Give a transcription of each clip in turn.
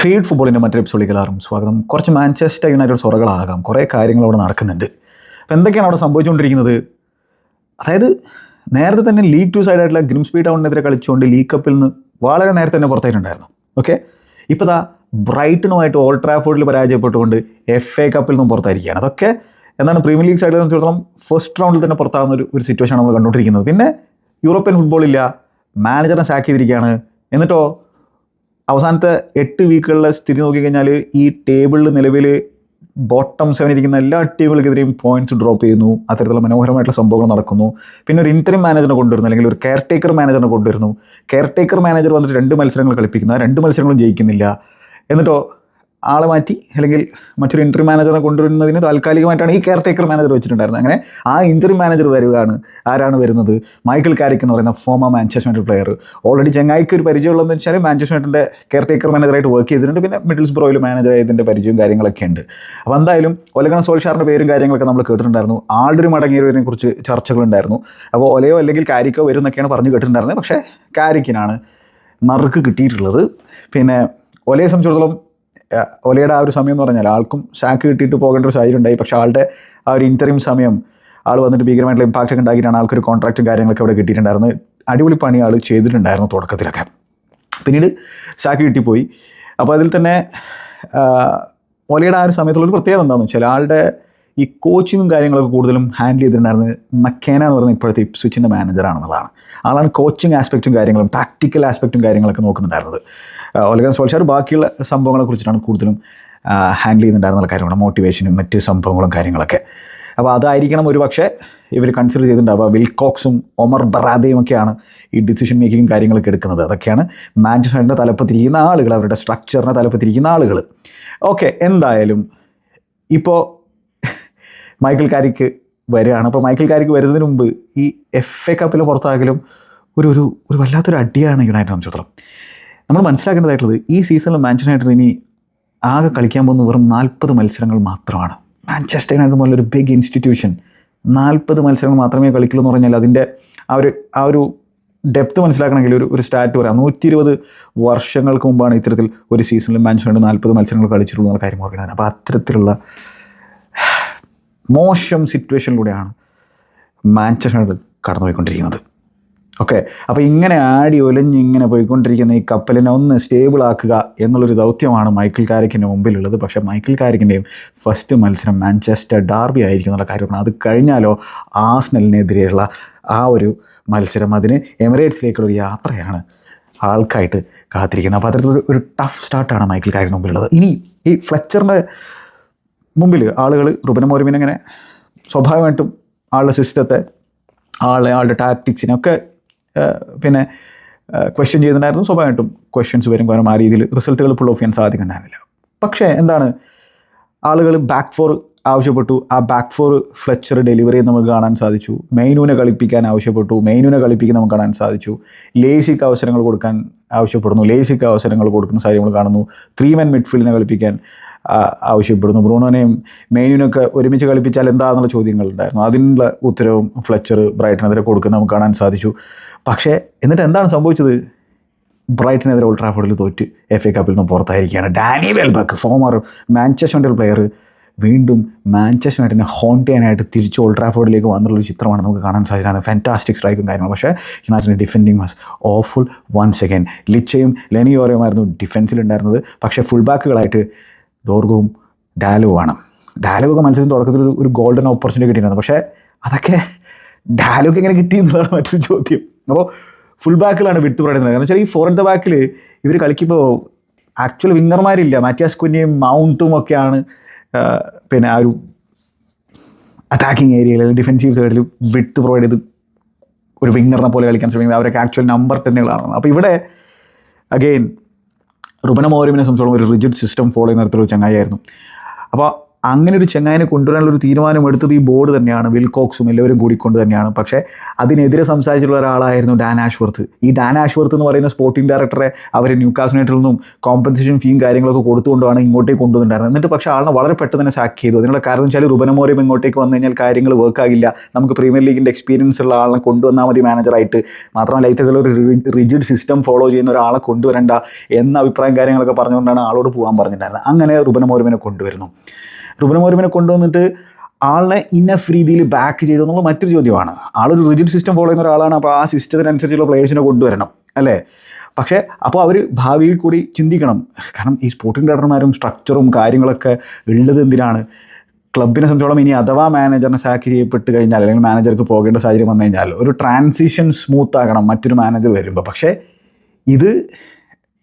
Feed ഫുട്ബോളിൻ്റെ മറ്റൊരു എപ്പിസോഡിലേക്ക് എല്ലാവരും സ്വാഗതം. കുറച്ച് മാഞ്ചസ്റ്റർ യുണൈറ്റഡ് സൊറകളാകാം, കുറേ കാര്യങ്ങൾ അവിടെ നടക്കുന്നുണ്ട്. അപ്പോൾ എന്തൊക്കെയാണ് അവിടെ സംഭവിച്ചുകൊണ്ടിരിക്കുന്നത്? അതായത് നേരത്തെ തന്നെ ലീഗ് 2 സൈഡായിട്ടുള്ള ഗ്രിംസ്ബി ടൗണിനെതിരെ കളിച്ചുകൊണ്ട് ലീഗ് കപ്പിൽ നിന്ന് വളരെ നേരത്തെ തന്നെ പുറത്തായിട്ടുണ്ടായിരുന്നു. ഓക്കെ, ഇപ്പോൾ ദാ ബ്രൈറ്റനുമായിട്ട് ഓൾഡ് ട്രാഫോർഡിൽ പരാജയപ്പെട്ടുകൊണ്ട് FA കപ്പിൽ നിന്നും പുറത്തായിരിക്കുകയാണ്. അതൊക്കെ എന്താണ് പ്രീമിയർ ലീഗ് സൈഡിൽ സംബന്ധിച്ചിടത്തോളം ഫസ്റ്റ് റൗണ്ടിൽ തന്നെ പുറത്താകുന്ന ഒരു സിറ്റുവേഷൻ നമ്മൾ കണ്ടുകൊണ്ടിരിക്കുന്നത്. പിന്നെ യൂറോപ്യൻ ഫുട്ബോളില്ല, മാനേജറിനെ സാക്ക് ചെയ്തിരിക്കുകയാണ്. എന്നിട്ടോ അവസാനത്തെ 8 വീക്കുകളിലെ സ്ഥിതി നോക്കിക്കഴിഞ്ഞാൽ ഈ ടേബിളിൽ നിലവിൽ ബോട്ടം 7 ഇരിക്കുന്ന എല്ലാ ടീമുകൾക്കെതിരെയും പോയിന്റ്സ് ഡ്രോപ്പ് ചെയ്യുന്നു. അത്തരത്തിലുള്ള മനോഹരമായിട്ടുള്ള സംഭവങ്ങൾ നടക്കുന്നു. പിന്നെ ഒരു ഇൻറ്ററിം മാനേജറിനെ കൊണ്ടുവരുന്നു, അല്ലെങ്കിൽ ഒരു കെയർ ടേക്കർ മാനേജറിനെ കൊണ്ടുവരുന്നു. കെയർ ടേക്കർ മാനേജർ വന്നിട്ട് 2 മത്സരങ്ങൾ കളിപ്പിക്കുന്നു, ആ 2 മത്സരങ്ങളും ജയിക്കുന്നില്ല. എന്നിട്ടോ ആളെ മാറ്റി അല്ലെങ്കിൽ മറ്റൊരു ഇൻറ്ററിം മാനേജറിനെ കൊണ്ടുവരുന്നതിന് താൽക്കാലികമായിട്ടാണ് ഈ കെയർ ടേക്കർ മാനേജർ വെച്ചിട്ടുണ്ടായിരുന്നത്. അങ്ങനെ ആ ഇൻറ്ററിം മാനേജർ വരികയാണ്. ആരാണ് വരുന്നത്? മൈക്കിൾ കാരിക് എന്ന് പറയുന്ന former Manchester United player. Already ചെങ്ങായിക്ക് ഒരു പരിചയമുള്ളതെന്ന് വെച്ചാൽ മാഞ്ചസ്റ്റർ യുണൈറ്റഡിൻ്റെ കെയർ ടേക്കർ മാനേജറായിട്ട് വർക്ക് ചെയ്തിട്ടുണ്ട്. പിന്നെ മിഡിൽസ്ബ്രോയിൽ മാനേജറായതിൻ്റെ പരിചയവും കാര്യങ്ങളൊക്കെ ഉണ്ട്. അപ്പോൾ എന്തായാലും ഒലെ ഗുണർ സോൾഷാറിൻ്റെ പേരും കാര്യങ്ങളൊക്കെ നമ്മൾ കേട്ടിട്ടുണ്ടായിരുന്നു. ആൾറെഡി മടങ്ങിയവരെ കുറിച്ച് ചർച്ചകളുണ്ടായിരുന്നു. അപ്പോൾ ഒലയോ അല്ലെങ്കിൽ കാരിക്കോ വരും എന്നൊക്കെയാണ് പറഞ്ഞു കേട്ടിട്ടുണ്ടായിരുന്നത്. പക്ഷേ കാരിക്കിനാണ് നറുക്ക് കിട്ടിയിട്ടുള്ളത്. പിന്നെ ഒലയെ സംബന്ധിച്ചിടത്തോളം ഒലയുടെ ആ ഒരു സമയം എന്ന് പറഞ്ഞാൽ ആൾക്കും സാക്ക് കിട്ടിയിട്ട് പോകേണ്ട ഒരു സാഹചര്യം ഉണ്ടായി. പക്ഷേ ആളുടെ ആ ഒരു ഇൻറ്ററിം സമയം ആൾ വന്നിട്ട് ഭീകരമായിട്ടുള്ള ഇമ്പാക്റ്റ് ഒക്കെ ഉണ്ടാക്കിയിട്ടാണ് ആൾക്കൊരു കോൺട്രാക്റ്റും കാര്യങ്ങളൊക്കെ അവിടെ കിട്ടിയിട്ടുണ്ടായിരുന്നു. അടിപൊളി പണി ആൾ ചെയ്തിട്ടുണ്ടായിരുന്നു തുടക്കത്തിലൊക്കെ. പിന്നീട് സാക്ക് കിട്ടിപ്പോയി. അപ്പോൾ അതിൽ തന്നെ ഒലയുടെ ആ ഒരു സമയത്തുള്ളൊരു പ്രത്യേകത എന്താണെന്ന് വെച്ചാൽ ആളുടെ ഈ കോച്ചിങ്ങും കാര്യങ്ങളൊക്കെ കൂടുതലും ഹാൻഡിൽ ചെയ്തിട്ടുണ്ടായിരുന്നത് മക്കേന എന്ന് പറയുന്ന ഇപ്പോഴത്തെ ഇപ്സ്വിച്ചിൻ്റെ മാനേജറാണെന്നുള്ളതാണ്. ആളാണ് കോച്ചിങ് ആസ്പെക്റ്റും കാര്യങ്ങളും ടാക്റ്റിക്കൽ ആസ്പെക്റ്റും കാര്യങ്ങളൊക്കെ നോക്കുന്നുണ്ടായിരുന്നത്. ഒലെ ഗുണർ സോൾഷാർ ബാക്കിയുള്ള സംഭവങ്ങളെ കുറിച്ചിട്ടാണ് കൂടുതലും ഹാൻഡിൽ ചെയ്യുന്നുണ്ടായിരുന്ന കാര്യമാണ്, മോട്ടിവേഷനും മറ്റ് സംഭവങ്ങളും കാര്യങ്ങളൊക്കെ. അപ്പോൾ അതായിരിക്കണം ഒരു പക്ഷേ ഇവർ കൺസിഡർ ചെയ്തിട്ടുണ്ടാവുക. വിൽകോക്സും ഒമർ ബറാദയും ഒക്കെയാണ് ഈ ഡിസിഷൻ മേക്കിങ്ങും കാര്യങ്ങളൊക്കെ എടുക്കുന്നത്. അതൊക്കെയാണ് മാഞ്ചസ്റ്ററിൻ്റെ തലപ്പത്തിരിക്കുന്ന ആളുകൾ, അവരുടെ സ്ട്രക്ചറിനെ തലപ്പത്തിരിക്കുന്ന ആളുകൾ. ഓക്കെ, എന്തായാലും ഇപ്പോൾ മൈക്കിൾ കാരിക്ക് വരികയാണ്. അപ്പോൾ മൈക്കിൾ കാരിക്ക് വരുന്നതിന് മുമ്പ് ഈ FA കപ്പിൽ പുറത്താകലും ഒരു വല്ലാത്തൊരു അടിയാണ് യുണൈറ്റഡ് സംബന്ധിച്ചിടത്തോളം. നമ്മൾ മനസ്സിലാക്കേണ്ടതായിട്ടുള്ളത് ഈ സീസണിൽ മാഞ്ചസ്റ്റർ യുണൈറ്റഡ് ഇനി ആകെ കളിക്കാൻ പോകുന്ന വെറും 40 മത്സരങ്ങൾ മാത്രമാണ്. മാഞ്ചസ്റ്റർ യുണൈറ്റഡ് പോലൊരു ബിഗ് ഇൻസ്റ്റിറ്റ്യൂഷൻ 40 മത്സരങ്ങൾ മാത്രമേ കളിക്കുള്ളൂ എന്ന് പറഞ്ഞാൽ അതിൻ്റെ ആ ഒരു ഡെപ്ത് മനസ്സിലാക്കണമെങ്കിൽ ഒരു സ്റ്റാറ്റ് പറയാം. 120 വർഷങ്ങൾക്ക് മുമ്പാണ് ഇത്തരത്തിൽ ഒരു സീസണിൽ മാഞ്ചസ്റ്റർ യുണൈറ്റഡ് 40 മത്സരങ്ങൾ കളിച്ചിട്ടുള്ളൂ എന്നുള്ള കാര്യം ഓർക്കുന്നത്. അപ്പോൾ അത്തരത്തിലുള്ള മോശം സിറ്റുവേഷനിലൂടെയാണ് മാഞ്ചസ്റ്റർ യുണൈറ്റഡ് കടന്നുപോയിക്കൊണ്ടിരിക്കുന്നത്. ഓക്കെ, അപ്പോൾ ഇങ്ങനെ ആടി ഒലഞ്ഞ് ഇങ്ങനെ പോയിക്കൊണ്ടിരിക്കുന്ന ഈ കപ്പലിനെ ഒന്ന് സ്റ്റേബിൾ ആക്കുക എന്നുള്ളൊരു ദൗത്യമാണ് മൈക്കിൾ കാരിക്കിൻ്റെ മുമ്പിലുള്ളത്. പക്ഷേ മൈക്കിൾ കാരിക്കിൻ്റെയും ഫസ്റ്റ് മത്സരം മാഞ്ചസ്റ്റർ ഡാർബി ആയിരിക്കും എന്നുള്ള കാര്യമാണ്. അത് കഴിഞ്ഞാലോ ആഴ്സണലിനെതിരെയുള്ള ആ ഒരു മത്സരം, അതിന് എമിറേറ്റ്സിലേക്കുള്ള ഒരു യാത്രയാണ് ആൾക്കായിട്ട് കാത്തിരിക്കുന്നത്. അപ്പോൾ അത്തരത്തിലൊരു ഒരു ടഫ് സ്റ്റാർട്ടാണ് മൈക്കിൾ കാരിക്കിന് മുമ്പിലുള്ളത്. ഇനി ഈ ഫ്ലെച്ചറിൻ്റെ മുമ്പിൽ ആളുകൾ റുബൻ അമോറിമിനെ ഇങ്ങനെ സ്വാഭാവികമായിട്ടും ആളുടെ സിസ്റ്റത്തെ ആളുടെ ടാക്ടിക്സിനൊക്കെ പിന്നെ ക്വസ്റ്റ്യൻ ചെയ്തിട്ടുണ്ടായിരുന്നു. സ്വാഭാവികമായിട്ടും ക്വസ്റ്റ്യൻസ് വരും, കാരണം ആ രീതിയിൽ റിസൾട്ടുകൾ പുൾ ഓഫ് ചെയ്യാൻ സാധിക്കുന്നുണ്ടായിരുന്നില്ല. പക്ഷേ എന്താണ്, ആളുകൾ ബാക്ക് ഫോർ ആവശ്യപ്പെട്ടു. ആ ബാക്ക് ഫോർ ഫ്ലെച്ചർ ഡെലിവറി നമുക്ക് കാണാൻ സാധിച്ചു. മെയിനൂനെ കളിപ്പിക്കാൻ ആവശ്യപ്പെട്ടു, മെയിനൂനെ കളിപ്പിക്കാൻ നമുക്ക് കാണാൻ സാധിച്ചു. ലേസിക്ക് അവസരങ്ങൾ കൊടുക്കാൻ ആവശ്യപ്പെടുന്നു, ലേസിക്ക് അവസരങ്ങൾ കൊടുക്കുന്ന സാഹചര്യം നമ്മൾ കാണുന്നു. 3 men മിഡ്ഫീൽഡിനെ കളിപ്പിക്കാൻ ആവശ്യപ്പെടുന്നു. ബ്രൂണോനെയും മെയിനൂനൊക്കെ ഒരുമിച്ച് കളിപ്പിച്ചാൽ എന്താണെന്നുള്ള ചോദ്യങ്ങളുണ്ടായിരുന്നു. അതിനുള്ള ഉത്തരവും ഫ്ലെച്ചർ ബ്രൈറ്റനെതിരെ കൊടുക്കുന്ന നമുക്ക് കാണാൻ സാധിച്ചു. പക്ഷേ എന്നിട്ട് എന്താണ് സംഭവിച്ചത്? ബ്രൈറ്റനെതിരെ ഓൾഡ് ട്രാഫോർഡിൽ തോറ്റ് FA കപ്പിൽ നിന്ന് പുറത്തായിരിക്കുകയാണ്. Danny Welbeck, former Manchester United player, വീണ്ടും മാഞ്ചസ്റ്റർ യുണൈറ്റഡിനെ ഹോണ്ട് ചെയ്യാനായിട്ട് തിരിച്ച് ഓൾഡ് ട്രാഫോർഡിലേക്ക് വന്നുള്ളൊരു ചിത്രമാണ് നമുക്ക് കാണാൻ സാധിച്ചത്. ഫാൻറ്റാസ്റ്റിക് സ്ട്രൈക്കും കാര്യങ്ങളും. പക്ഷേ യുണൈറ്റഡിൻ്റെ defending was awful once again. ലിച്ചയും ലെനിയോറയുമായിരുന്നു ഡിഫെൻസിലുണ്ടായിരുന്നത്. പക്ഷേ ഫുൾ ബാക്കുകളായിട്ട് ഡോർഗുവും ഡാലുവാണ്. ഡാലുവൊക്കെ മത്സരത്തിൻ്റെ തുടക്കത്തിൽ ഒരു ഗോൾഡൻ ഓപ്പർച്യൂണിറ്റി കിട്ടിയിരുന്നു. പക്ഷേ അതൊക്കെ ഡാലുവൊക്കെ എങ്ങനെ കിട്ടി എന്നുള്ളതാണ് മറ്റൊരു ചോദ്യം. അപ്പോൾ ഫുൾ ബാക്കിലാണ് വിട്ട് പറയുന്നത്. കാരണം വെച്ചാൽ ഈ ഫോർ അറ്റ് ദ ബാക്കിൽ ഇവർ കളിക്കുമ്പോൾ ആക്ച്വൽ വിങ്ങർമാരില്ല. മാറ്റിയാസ് കുഞ്ഞയും മൗണ്ടും ഒക്കെയാണ് പിന്നെ ആ ഒരു അറ്റാക്കിങ് ഏരിയയിൽ ഡിഫെൻസീവ് സൈഡിൽ വിട്ട് പ്രൊവൈഡ് ചെയ്ത് ഒരു വിങ്ങറിനെ പോലെ കളിക്കാൻ ശ്രമിക്കുന്നത്. അവരൊക്കെ ആക്ച്വൽ നമ്പർ 10കളാണ്. അപ്പോൾ ഇവിടെ അഗെയിൻ റുബൻ അമോറിമിനെ സംബന്ധിച്ചോളം ഒരു റിജിഡ് സിസ്റ്റം ഫോളോ ചെയ്യുന്ന തരത്തിലുള്ള ചങ്ങായിയായിരുന്നു. അപ്പോൾ അങ്ങനെ ഒരു ചെങ്ങായിനെ കൊണ്ടുവരാനുള്ളൊരു തീരുമാനം എടുത്തത് ഈ ബോർഡ് തന്നെയാണ്, വിൽകോക്സും എല്ലാവരും കൂടിക്കൊണ്ട് തന്നെയാണ്. പക്ഷേ അതിനെതിരെ സംസാരിച്ചിട്ടുള്ള ഒരാളായിരുന്നു ഡാൻ ആഷ്വർത്ത്. ഈ ഡാൻ ആഷ്വർത്ത് എന്ന് പറയുന്ന സ്പോർട്ടിംഗ് ഡയറക്ടറെ അവർ ന്യൂകാസിൽ യുണൈറ്റഡിൽ നിന്നും കോമ്പൻസേഷൻ ഫീയും കാര്യങ്ങളൊക്കെ കൊടുത്തുകൊണ്ടാണ് ഇങ്ങോട്ടേക്ക് കൊണ്ടുവന്നിട്ടുണ്ടായിരുന്നത്. എന്നിട്ട് പക്ഷേ ആളിനെ വളരെ പെട്ടെന്ന് തന്നെ സാക്ക് ചെയ്തു. അതിനുള്ള കാരണം വെച്ചാൽ റുബൻ അമോറിം ഇങ്ങോട്ടേക്ക് വന്നു കഴിഞ്ഞാൽ കാര്യങ്ങൾ വർക്കാകില്ല, നമുക്ക് പ്രീമിയർ ലീഗിൻ്റെ എക്സ്പീരിയൻസ് ഉള്ള ആളെ കൊണ്ടുവന്നാൽ മതി മാനേജറായിട്ട്, മാത്രമല്ല ഇത്തരത്തിലൊരു റിജിഡ് സിസ്റ്റം ഫോളോ ചെയ്യുന്ന ഒരാളെ കൊണ്ടുവരേണ്ട എന്ന അഭിപ്രായം കാര്യങ്ങളൊക്കെ പറഞ്ഞുകൊണ്ടാണ് ആളോട് പോകാൻ പറഞ്ഞിട്ടുണ്ടായിരുന്നത്. അങ്ങനെ റുബൻ അമോറിമിനെ കൊണ്ടുവരുന്നു. റുബൻ അമോറിമിനെ കൊണ്ടുവന്നിട്ട് ആളിനെ ഇനഫ് രീതിയിൽ ബാക്ക് ചെയ്തെന്നുള്ള മറ്റൊരു ചോദ്യമാണ്. ആളൊരു റിജിഡ് സിസ്റ്റം ഫോളോ ചെയ്യുന്ന ഒരാളാണ്, അപ്പോൾ ആ സിസ്റ്റത്തിനനുസരിച്ചുള്ള പ്ലേയേഴ്സിനെ കൊണ്ടുവരണം അല്ലേ. പക്ഷേ അപ്പോൾ അവർ ഭാവിയിൽ കൂടി ചിന്തിക്കണം. കാരണം ഈ സ്പോർട്ടിംഗ് ഡയറക്ടർമാരും സ്ട്രക്ചറും കാര്യങ്ങളൊക്കെ ഉള്ളത് എന്തിനാണ്? ക്ലബിനെ സംബന്ധിച്ചോളം ഇനി അഥവാ മാനേജറിനെ സാക്ക് ചെയ്യപ്പെട്ട് കഴിഞ്ഞാൽ അല്ലെങ്കിൽ മാനേജർക്ക് പോകേണ്ട സാഹചര്യം വന്നു കഴിഞ്ഞാൽ ഒരു ട്രാൻസിഷൻ സ്മൂത്ത് ആകണം മറ്റൊരു മാനേജർ വരുമ്പോൾ. പക്ഷേ ഇത്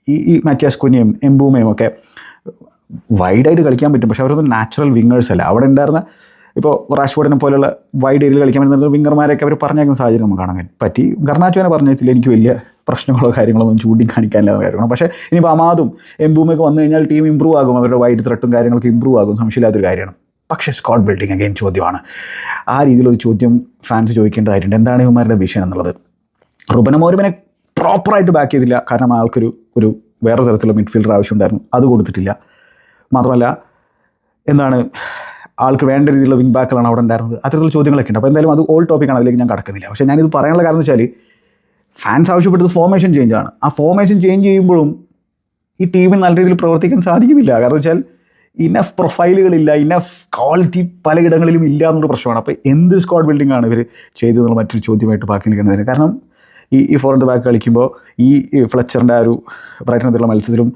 ഈ മാറ്റിയാസ് കുനിയും എംബൂമയും ഒക്കെ വൈഡായിട്ട് കളിക്കാൻ പറ്റും, പക്ഷേ അവരൊന്നും നാച്ചുറൽ വിങ്ങേഴ്സ് അല്ല. അവിടെ ഉണ്ടായിരുന്ന ഇപ്പോൾ റാഷ്ഫോർഡിനെ പോലെയുള്ള വൈഡ് ഏരിയയിൽ കളിക്കാൻ പറ്റുന്ന വിങ്ങർമാരെയൊക്കെ അവർ പറഞ്ഞേക്കുന്ന സാഹചര്യം നമുക്ക് കാണാൻ പറ്റി. ഗർണാച്ചോനെ പറഞ്ഞു വെച്ചില്ല, എനിക്ക് വലിയ പ്രശ്നങ്ങളോ കാര്യങ്ങളോ ഒന്നും ചൂണ്ടിക്കാണിക്കാനില്ലാത്ത കാര്യമാണ്. പക്ഷേ ഇനിയിപ്പോൾ അമാദും എംബൂമൊക്കെ വന്നു കഴിഞ്ഞാൽ ടീം ഇമ്പ്രൂവ് ആകും, അവരുടെ വൈഡ് ത്രെട്ടും കാര്യങ്ങളൊക്കെ ഇമ്പ്രൂവ് ആകും, സംശയമില്ലാത്തൊരു കാര്യമാണ്. പക്ഷേ സ്ക്വാഡ് ബിൽഡിംഗ് അഗെയിൻ ചോദ്യമാണ്. ആ രീതിയിലൊരു ചോദ്യം ഫാൻസ് ചോദിക്കേണ്ടതായിട്ടുണ്ട്. എന്താണ് ഇവന്മാരുടെ വിഷയം എന്നുള്ളത്. റുബൻ അമോറിമിനെ പ്രോപ്പറായിട്ട് ബാക്ക് ചെയ്തില്ല, കാരണം ആൾക്കൊരു വേറെ തരത്തിലുള്ള മിഡ്ഫീൽഡർ ആവശ്യമുണ്ടായിരുന്നു, അത് കൊടുത്തിട്ടില്ല. മാത്രമല്ല എന്താണ് ആൾക്ക് വേണ്ട രീതിയിലുള്ള വിങ് ബാക്കുകളാണ് അവിടെ ഉണ്ടായിരുന്നത്. അത്തരത്തിലുള്ള ചോദ്യങ്ങളൊക്കെ ഉണ്ട്. അപ്പോൾ എന്തായാലും അത് ഓൾ ടോപ്പിക്കാണ്, അതിലേക്ക് ഞാൻ കടക്കുന്നില്ല. പക്ഷേ ഞാനിത് പറയാനുള്ള കാരണം എന്ന് വെച്ചാൽ ഫാൻസ് ആവശ്യപ്പെട്ടത് ഫോർമേഷൻ ചേഞ്ചാണ്. ആ ഫോർമേഷൻ ചേഞ്ച് ചെയ്യുമ്പോഴും ഈ ടീമിന് നല്ല രീതിയിൽ പ്രവർത്തിക്കാൻ സാധിക്കുന്നില്ല. കാരണം വെച്ചാൽ ഇനഫ് പ്രൊഫൈലുകളില്ല, ഇനഫ് ക്വാളിറ്റി പലയിടങ്ങളിലും ഇല്ല എന്നുള്ള പ്രശ്നമാണ്. അപ്പോൾ എന്ത് സ്ക്വാഡ് ബിൽഡിംഗ് ആണ് ഇവർ ചെയ്തതെന്നുള്ള മറ്റൊരു ചോദ്യമായിട്ട് ബാക്കി നിൽക്കുന്നതിന്. കാരണം ഈ ഫോറിൻ്റെ ബാക്ക് കളിക്കുമ്പോൾ ഈ ഫ്ലെച്ചറിൻ്റെ ആ ഒരു ബ്രൈറ്റനെതിരുള്ള മത്സരത്തിലും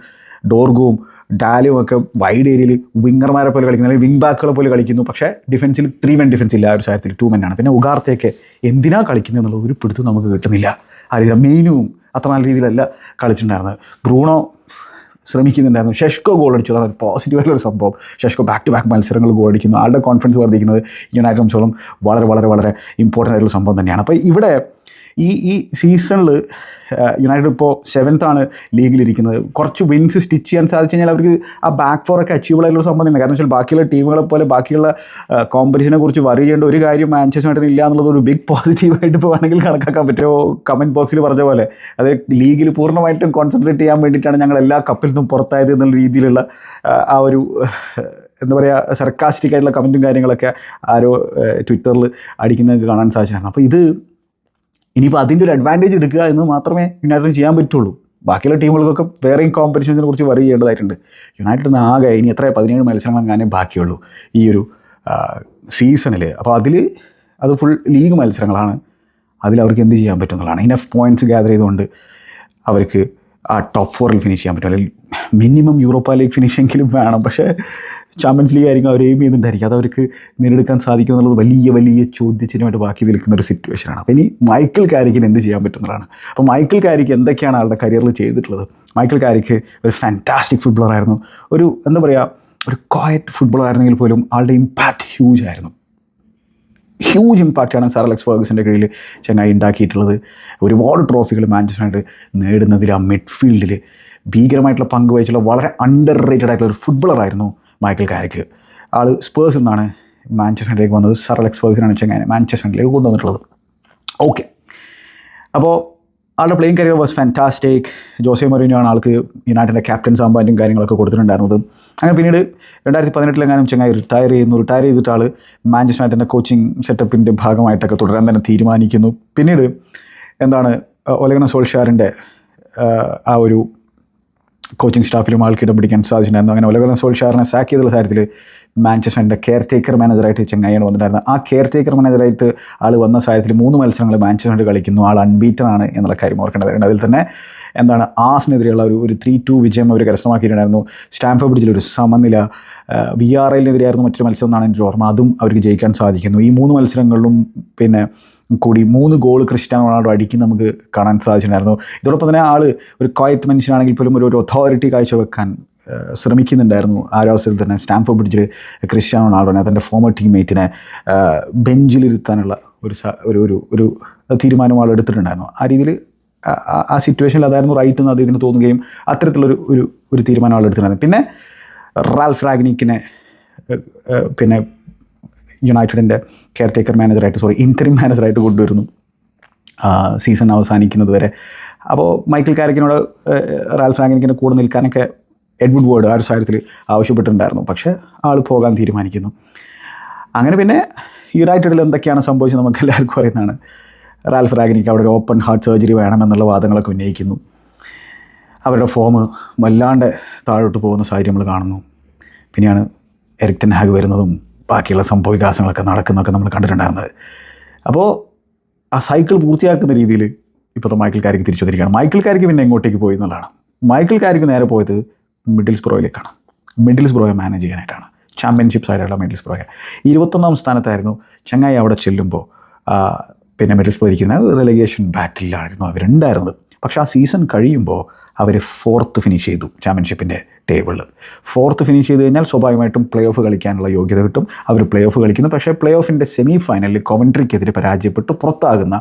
ഡോർഗുവും ഡാലും ഒക്കെ വൈഡ് ഏരിയയിൽ വിങ്ങർമാരെ പോലെ കളിക്കുന്നു, അല്ലെങ്കിൽ വിങ് ബാക്കുകളെ പോലെ കളിക്കുന്നു. പക്ഷേ ഡിഫൻസിൽ 3 men ഡിഫൻസ് ഇല്ല, ആ ഒരു സാഹചര്യത്തിൽ 2 men ആണ്. പിന്നെ ഉഗാർത്തേക്ക് എന്തിനാ കളിക്കുന്നത് എന്നുള്ളത് ഒരു പിടുത്തം നമുക്ക് കിട്ടുന്നില്ല. ആ മെയിനും അത്ര നല്ല രീതിയിലല്ല കളിച്ചിട്ടുണ്ടായിരുന്നത്. ബ്രൂണോ ശ്രമിക്കുന്നുണ്ടായിരുന്നു. ഷെഷ്കോ ഗോൾ അടിച്ചു, അതാണ് പോസിറ്റീവായിട്ടുള്ളൊരു സംഭവം. ഷെഷ്കോ ബാക്ക് ടു ബാക്ക് മത്സരങ്ങൾ ഗോൾ അടിക്കുന്നു. ആളുടെ കോൺഫിഡൻസ് വർദ്ധിക്കുന്നത് യുണൈറ്റഡ് സംബന്ധിച്ചോളം വളരെ വളരെ വളരെ ഇമ്പോർട്ടൻ്റ് ആയിട്ടുള്ള സംഭവം തന്നെയാണ്. അപ്പോൾ ഇവിടെ ഈ സീസണിൽ യുണൈറ്റഡ് ഇപ്പോൾ 7th ആണ് ലീഗിലിരിക്കുന്നത്. കുറച്ച് വിൻസ് സ്റ്റിച്ച് ചെയ്യാൻ സാധിച്ചു കഴിഞ്ഞാൽ അവർക്ക് ആ ബാക്ക് ഫോറൊക്കെ അച്ചീവബിൾ ആയിട്ടുള്ള സംഭവം തന്നെ. കാരണം വെച്ചാൽ ബാക്കിയുള്ള ടീമുകളെ പോലെ ബാക്കിയുള്ള കോമ്പറ്റീഷനെ കുറിച്ച് വറി ചെയ്യേണ്ട ഒരു കാര്യം മാഞ്ചസ്റ്റർ യുണൈറ്റഡ് ഇല്ല എന്നുള്ളത് ഒരു ബിഗ് പോസിറ്റീവായിട്ട് ഇപ്പോൾ വേണമെങ്കിൽ കണക്കാക്കാൻ പറ്റുമോ. കമൻറ്റ് ബോക്സിൽ പറഞ്ഞ പോലെ അത് ലീഗിൽ പൂർണ്ണമായിട്ടും കോൺസെൻട്രേറ്റ് ചെയ്യാൻ വേണ്ടിയിട്ടാണ് ഞങ്ങൾ എല്ലാ കപ്പിൽ നിന്നും പുറത്തായത് എന്നുള്ള രീതിയിലുള്ള ആ ഒരു എന്താ പറയുക സർക്കാസ്റ്റിക് ആയിട്ടുള്ള കമൻറ്റും കാര്യങ്ങളൊക്കെ ആരോ ട്വിറ്ററിൽ അടിക്കുന്നതൊക്കെ കാണാൻ സാധിച്ചിട്ടുണ്ട്. അപ്പോൾ ഇത് ഇനിയിപ്പോൾ അതിൻ്റെ ഒരു അഡ്വാൻറ്റേജ് എടുക്കുക എന്ന് മാത്രമേ യുണൈറ്റഡിന് ചെയ്യാൻ പറ്റുള്ളൂ. ബാക്കിയുള്ള ടീമുകൾക്കൊക്കെ വേറെയും കോമ്പറ്റീഷൻസിനെ കുറിച്ച് വറി ചെയ്യേണ്ടതായിട്ടുണ്ട്. യുണൈറ്റഡിന് ആകെ ഇനി എത്ര 17 മത്സരങ്ങൾ അങ്ങനെ ബാക്കിയുള്ളൂ ഈ ഒരു സീസണിൽ. അപ്പോൾ അത് ഫുൾ ലീഗ് മത്സരങ്ങളാണ്. അതിലവർക്ക് എന്ത് ചെയ്യാൻ പറ്റും എന്നുള്ളതാണ്. ഇനഫ് പോയിൻറ്റ്സ് ഗ്യാദർ ചെയ്തുകൊണ്ട് അവർക്ക് ആ ടോപ്പ് 4-ൽ ഫിനിഷ് ചെയ്യാൻ പറ്റും, അല്ലെങ്കിൽ മിനിമം യൂറോപ്പ ലീഗ് ഫിനിഷെങ്കിലും വേണം. പക്ഷേ ചാമ്പ്യൻസ് ലീഗ് ആയിരിക്കും അവർ എയിം ചെയ്തിട്ടുണ്ടായിരിക്കും. അതവർക്ക് നേടിയെടുക്കാൻ സാധിക്കും എന്നുള്ളത് വലിയ വലിയ ചോദ്യചിഹ്നമായിട്ട് ബാക്കി നിൽക്കുന്ന ഒരു സിറ്റുവേഷനാണ്. അപ്പോൾ ഇനി മൈക്കിൾ കാരിക്കിന് എന്ത് ചെയ്യാൻ പറ്റുന്നതാണ്. അപ്പോൾ മൈക്കിൾ കാരിക്ക് എന്തൊക്കെയാണ് ആളുടെ കരിയറിൽ ചെയ്തിട്ടുള്ളത്. മൈക്കിൾ കാരിക്ക് ഒരു ഫാൻറ്റാസ്റ്റിക് ഫുട്ബോളറായിരുന്നു. എന്താ പറയുക, ഒരു ക്വയറ്റ് ഫുട്ബോളറായിരുന്നെങ്കിൽ പോലും ആളുടെ ഇമ്പാക്റ്റ് ഹ്യൂജ് ആയിരുന്നു. ഹ്യൂജ് ഇമ്പാക്റ്റാണ് സർ അലക്സ് ഫെർഗസൻ്റെ കീഴിൽ ചങ്ങായി ഉണ്ടാക്കിയിട്ടുള്ളത്. ഒരുപാട് ട്രോഫികൾ മാഞ്ചസ്റ്റർ യുണൈറ്റഡ് നേടുന്നതിൽ ആ മിഡ്ഫീൽഡിൽ ഭീകരമായിട്ടുള്ള പങ്ക് വഹിച്ചുള്ള വളരെ അണ്ടർ റേറ്റഡ് ആയിട്ടുള്ള ഒരു ഫുട്ബോളറായിരുന്നു മൈക്കിൾ കാരിക്ക്. ആൾ സ്പേഴ്സിൽ നിന്നാണ് മാഞ്ചസ്റ്റർ യുണൈറ്റഡിലേക്ക് വന്നത്. സർ അലക്സ് ഫെർഗസനാണ് ചങ്ങായി മാഞ്ചസ്റ്റർ യുണൈറ്റഡിലേക്ക് കൊണ്ടുവന്നിട്ടുള്ളത്. ഓക്കെ, അപ്പോൾ ആളുടെ playing career was fantastic. Jose Moreno ആണ് ആൾക്ക് യുണൈറ്റഡിൻ്റെ ക്യാപ്റ്റൻ സാമ്പാൻറ്റും കാര്യങ്ങളൊക്കെ കൊടുത്തിട്ടുണ്ടായിരുന്നത്. അങ്ങനെ പിന്നീട് 2018 ചങ്ങായി റിട്ടയർ ചെയ്തിട്ട് ആൾ മാഞ്ചസ്റ്റർ യുണൈറ്റഡിൻ്റെ കോച്ചിങ് സെറ്റപ്പിൻ്റെ ഭാഗമായിട്ടൊക്കെ തുടരാൻ തന്നെ തീരുമാനിക്കുന്നു. പിന്നീട് ഒലെ ഗുണർ സോൾഷ്യാറിൻ്റെ ആ ഒരു കോച്ചിങ് സ്റ്റാഫിലും ആൾക്ക് ഇടം പിടിക്കാൻ സാധിച്ചിട്ടുണ്ടായിരുന്നു. അങ്ങനെ ഒലെ ഗുണർ സോൾഷ്യാറിനെ സാക്ക് ചെയ്തുള്ള സാഹചര്യത്തിൽ മാഞ്ചസ്റ്റർ യുണൈറ്റഡിൻ്റെ കെയർ ടേക്കർ മാനേജറായിട്ട് ചങ്ങായിയാണ് വന്നിട്ടുണ്ടായിരുന്നത്. ആ കെയർ ടേക്കർ മാനേജറായിട്ട് ആൾ വന്ന സാഹചര്യത്തിൽ 3 മത്സരങ്ങൾ മാഞ്ചസ്റ്റർ യുണൈറ്റഡ് കളിക്കുന്നു. ആൾ അൺബീറ്റൻ ആണ് എന്നുള്ള കാര്യം ഓർക്കേണ്ടതായിരുന്നു. അതിൽ തന്നെ ആഴ്സണലിനെതിരെയുള്ള ഒരു 3-2 വിജയം അവർ കരസ്ഥമാക്കിയിട്ടുണ്ടായിരുന്നു. സ്റ്റാംഫോർഡ് ബ്രിഡ്ജിൽ ഒരു സമനില, VRLനെതിരെയായിരുന്നു മറ്റൊരു മത്സരം എന്നാണ് എൻ്റെ ഓർമ്മ, അതും അവർക്ക് ജയിക്കാൻ സാധിക്കുന്നു. ഈ 3 മത്സരങ്ങളിലും പിന്നെ കൂടി 3 ഗോൾ ക്രിസ്ത്യാനോ റൊണാൾഡോ അടിക്കും നമുക്ക് കാണാൻ സാധിച്ചിട്ടുണ്ടായിരുന്നു. ഇതോടൊപ്പം തന്നെ ആൾ ഒരു ക്വയറ്റ് മനുഷ്യനാണെങ്കിൽ പോലും ഒരു അതോറിറ്റി കാഴ്ചവെക്കാൻ ശ്രമിക്കുന്നുണ്ടായിരുന്നു. ആ ഒരു അവസരത്തിൽ തന്നെ സ്റ്റാംഫോർഡ് ബ്രിഡ്ജിൽ ക്രിസ്ത്യാനോ റൊണാൾഡോനെ തൻ്റെ ഫോമർ ടീംമേറ്റിനെ ബെഞ്ചിലിരുത്താനുള്ള ഒരു തീരുമാനം ആൾ എടുത്തിട്ടുണ്ടായിരുന്നു. ആ രീതിയിൽ ആ സിറ്റുവേഷനിൽ അതായിരുന്നു റൈറ്റ് എന്ന് അദ്ദേഹത്തിന് തോന്നുകയും അത്തരത്തിലൊരു തീരുമാനം ആൾ എടുത്തിട്ടുണ്ടായിരുന്നു. പിന്നെ റാൽഫ് റാഗ്നിക്കിനെ പിന്നെ യുണൈറ്റഡിൻ്റെ കെയർ മാനേജറായിട്ട് ഇൻറ്ററിം മാനേജറായിട്ട് കൊണ്ടുവരുന്നു സീസൺ അവസാനിക്കുന്നത് വരെ. അപ്പോൾ മൈക്കിൾ കാരിക്കിനോട് റാൽഫ് റാങ്കനിക്കിൻ്റെ കൂടെ നിൽക്കാനൊക്കെ എഡ്വുഡ് വേർഡ് ആ ഒരു സാഹചര്യത്തിൽ ആവശ്യപ്പെട്ടിട്ടുണ്ടായിരുന്നു. പക്ഷേ ആൾ പോകാൻ തീരുമാനിക്കുന്നു. അങ്ങനെ പിന്നെ യുണൈറ്റഡിൽ എന്തൊക്കെയാണ് സംഭവിച്ചത് നമുക്ക് എല്ലാവർക്കും അറിയുന്നതാണ്. റാൽഫ് റാങ്കനിക്ക് അവിടെ ഒരു ഓപ്പൺ ഹാർട്ട് സർജറി വേണമെന്നുള്ള വാദങ്ങളൊക്കെ ഉന്നയിക്കുന്നു. അവരുടെ ഫോം വല്ലാണ്ട് താഴോട്ട് പോകുന്ന സാഹചര്യം നമ്മൾ കാണുന്നു. പിന്നെയാണ് എറിക് ടെൻ ഹാഗ് വരുന്നതും ബാക്കിയുള്ള സംഭവവികാസങ്ങളൊക്കെ നടക്കുന്നതൊക്കെ നമ്മൾ കണ്ടിട്ടുണ്ടായിരുന്നത്. അപ്പോൾ ആ സൈക്കിൾ പൂർത്തിയാക്കുന്ന രീതിയിൽ ഇപ്പോഴത്തെ മൈക്കിൾ കാരിക്ക് തിരിച്ചു വന്നിരിക്കുകയാണ്. മൈക്കിൾ കാരിക്ക് പിന്നെ എങ്ങോട്ടേക്ക് പോയി എന്നുള്ളതാണ്. മൈക്കിൾ കാരിക്ക് നേരെ പോയത് മിഡിൽസ്ബ്രോയിലേക്കാണ്. മിഡിൽസ്ബ്രോയെ മാനേജ് ചെയ്യാനായിട്ടാണ്. ചാമ്പ്യൻഷിപ്പ് സൈഡുള്ള മിഡിൽസ്ബ്രോയെ 21ാം സ്ഥാനത്തായിരുന്നു. ചങ്ങായി അവിടെ ചെല്ലുമ്പോൾ പിന്നെ മിഡിൽസ്ബ്രോ ഇരിക്കുന്ന റെലഗേഷൻ ബാറ്റിലായിരുന്നു അവരുണ്ടായിരുന്നത്. പക്ഷേ ആ സീസൺ കഴിയുമ്പോൾ അവർ 4th ഫിനിഷ് ചെയ്തു ചാമ്പ്യൻഷിപ്പിൻ്റെ ടേബിളിൽ. 4th ഫിനിഷ് ചെയ്ത് കഴിഞ്ഞാൽ സ്വാഭാവികമായിട്ടും പ്ലേ ഓഫ് കളിക്കാനുള്ള യോഗ്യത കിട്ടും. അവർ പ്ലേ ഓഫ് കളിക്കുന്നു. പക്ഷേ പ്ലേ ഓഫിൻ്റെ സെമി ഫൈനലിൽ കോവൻട്രിക്കെതിരെ പരാജയപ്പെട്ട് പുറത്താകുന്ന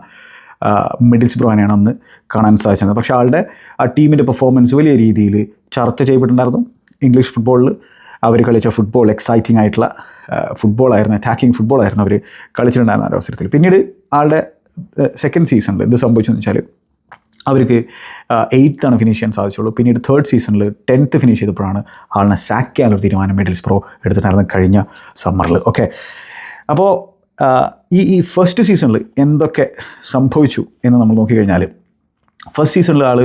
മിഡിൽസ്ബ്രോനെയാണ് അന്ന് കാണാൻ സാധിച്ചത്. പക്ഷേ ആളുടെ ആ ടീമിൻ്റെ പെർഫോമൻസ് വലിയ രീതിയിൽ ചർച്ച ചെയ്യപ്പെട്ടിട്ടുണ്ടായിരുന്നു. ഇംഗ്ലീഷ് ഫുട്ബോളിൽ അവർ കളിച്ച ഫുട്ബോൾ എക്സൈറ്റിംഗ് ആയിട്ടുള്ള ഫുട്ബോളായിരുന്നു, അറ്റാക്കിംഗ് ഫുട്ബോളായിരുന്നു അവർ കളിച്ചിട്ടുണ്ടായിരുന്ന അവസരത്തിൽ. പിന്നീട് ആളുടെ സെക്കൻഡ് സീസണിൽ എന്ത് സംഭവിച്ചെന്ന് വെച്ചാൽ അവർക്ക് 8th ആണ് ഫിനിഷ് ചെയ്യാൻ സാധിച്ചുള്ളൂ. പിന്നീട് 3rd സീസണിൽ 10th ഫിനിഷ് ചെയ്തപ്പോഴാണ് ആളിനെ സാക്ക് ചെയ്യാനൊരു തീരുമാനം മിഡിൽസ്ബ്രോ എടുത്തിട്ടുണ്ടായിരുന്നു കഴിഞ്ഞ സമ്മറിൽ. ഓക്കെ, അപ്പോൾ ഈ ഫസ്റ്റ് സീസണിൽ എന്തൊക്കെ സംഭവിച്ചു എന്ന് നമ്മൾ നോക്കിക്കഴിഞ്ഞാൽ, ഫസ്റ്റ് സീസണിൽ ആൾ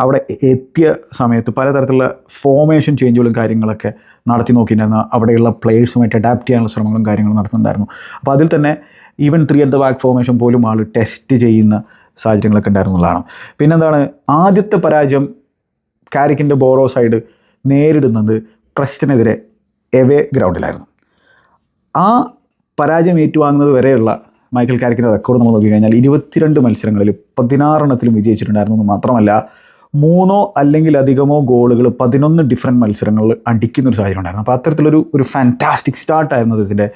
അവിടെ എത്തിയ സമയത്ത് പലതരത്തിലുള്ള ഫോർമേഷൻ ചേഞ്ചുകളും കാര്യങ്ങളൊക്കെ നടത്തി നോക്കിയിട്ടുണ്ടായിരുന്നു. അവിടെയുള്ള പ്ലേയേഴ്സുമായിട്ട് അഡാപ്റ്റ് ചെയ്യാനുള്ള ശ്രമങ്ങളും കാര്യങ്ങളും നടത്തുന്നുണ്ടായിരുന്നു. അപ്പോൾ അതിൽ തന്നെ even 3 at the back formation പോലും ആൾ ടെസ്റ്റ് ചെയ്യുന്ന സാഹചര്യങ്ങളൊക്കെ ഉണ്ടായിരുന്നുള്ളതാണ്. പിന്നെന്താണ്, ആദ്യത്തെ പരാജയം കാരിക്കിൻ്റെ ബോറോ സൈഡ് നേരിടുന്നത് പ്രസ്റ്റനെതിരെ എവേ ഗ്രൗണ്ടിലായിരുന്നു. ആ പരാജയം ഏറ്റുവാങ്ങുന്നത് വരെയുള്ള മൈക്കിൾ കാരിക്കിൻ്റെ റെക്കോർഡ് നമ്മൾ നോക്കിക്കഴിഞ്ഞാൽ 22 മത്സരങ്ങളിൽ 16 വിജയിച്ചിട്ടുണ്ടായിരുന്നു. എന്ന് മാത്രമല്ല 3 അല്ലെങ്കിൽ അധികമോ ഗോളുകൾ 11 ഡിഫറെൻറ്റ് മത്സരങ്ങളിൽ അടിക്കുന്നൊരു സാഹചര്യം ഉണ്ടായിരുന്നു. അപ്പോൾ അത്തരത്തിലൊരു ഫാൻറ്റാസ്റ്റിക് സ്റ്റാർട്ടായിരുന്നു ഇതിൻ്റെ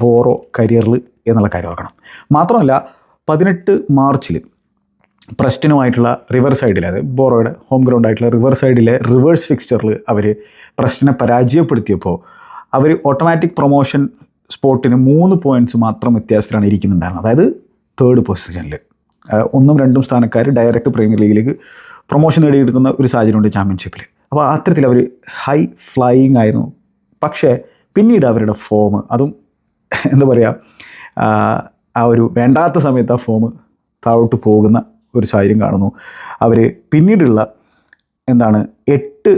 ബോറോ കരിയറിൽ എന്നുള്ള കാര്യം ഓർക്കണം. മാത്രമല്ല 18 മാർച്ചിൽ പ്രസ്റ്റനുമായിട്ടുള്ള റിവർ സൈഡിൽ, അതായത് ബോറോയുടെ ഹോം ഗ്രൗണ്ടായിട്ടുള്ള റിവർ സൈഡിലെ റിവേഴ്സ് ഫിക്സ്ചറിൽ അവർ പ്രസ്റ്റനെ പരാജയപ്പെടുത്തിയപ്പോൾ അവർ ഓട്ടോമാറ്റിക് പ്രൊമോഷൻ സ്പോട്ടിന് 3 പോയിൻറ്റ്സ് മാത്രം വ്യത്യാസത്തിലാണ് ഇരിക്കുന്നുണ്ടായിരുന്നത്. അതായത് 3rd പൊസിഷനിൽ 1ഉം 2ഉം സ്ഥാനക്കാർ ഡയറക്റ്റ് പ്രീമിയർ ലീഗിലേക്ക് പ്രൊമോഷൻ നേടിയെടുക്കുന്ന ഒരു സാഹചര്യമുണ്ട് ചാമ്പ്യൻഷിപ്പിൽ. അപ്പോൾ അത്തരത്തിൽ അവർ ഹൈ ഫ്ലൈയിങ് ആയിരുന്നു. പക്ഷേ പിന്നീട് അവരുടെ ഫോം, അതും എന്താ പറയുക, ആ ഒരു വേണ്ടാത്ത സമയത്ത് ആ ഫോം താഴോട്ട് പോകുന്ന ഒരു സാഹചര്യം കാണുന്നു. അവർ പിന്നീടുള്ള 8